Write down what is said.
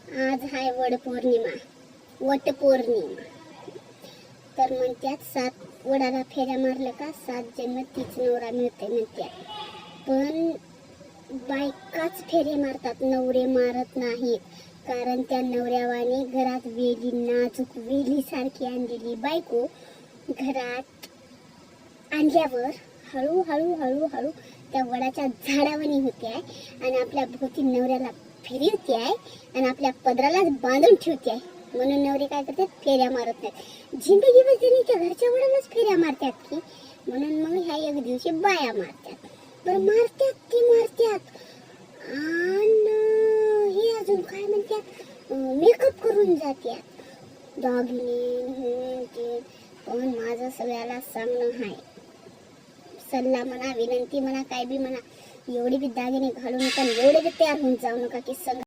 आज हाय वटपौर्णिमा. तर म्हणत्यात 7 वडाला फेऱ्या मारलं का 7 जन्म तीच नवरा मिळते म्हणत्यात. पण बायकाच फेरे मारतात, नवरे मारत नाहीत. कारण त्या नवऱ्यावाने घरात वेली, नाजूक वेली सारखी आणलेली बायको घरात आणल्यावर हळूहळू हळूहळू त्या वडाच्या झाडावानी होते आहे आणि आपल्या भोवती नवऱ्याला फिरवते आहे आणि आपल्या पदरालाच बांधून ठेवते आहे. म्हणून नवरे काय करतात, फेऱ्या मारत नाहीत. जिंदगीभर त्यांच्या घरच्या वडालाच फेऱ्या मारतात की. म्हणून मग ह्या एक दिवशी बाया मारतात. बरं मारतात ती मारतात आणि हे अजून काय म्हणतात, मेकअप करून जातात, दागिने ते. पण माझं सगळ्याला सांगणं आहे, सल्ला म्हणा, विनंती म्हणा, काय बी म्हणा, एवढे बी दागिने घालू नका, एवढे बी तयार होऊन जाऊ नका की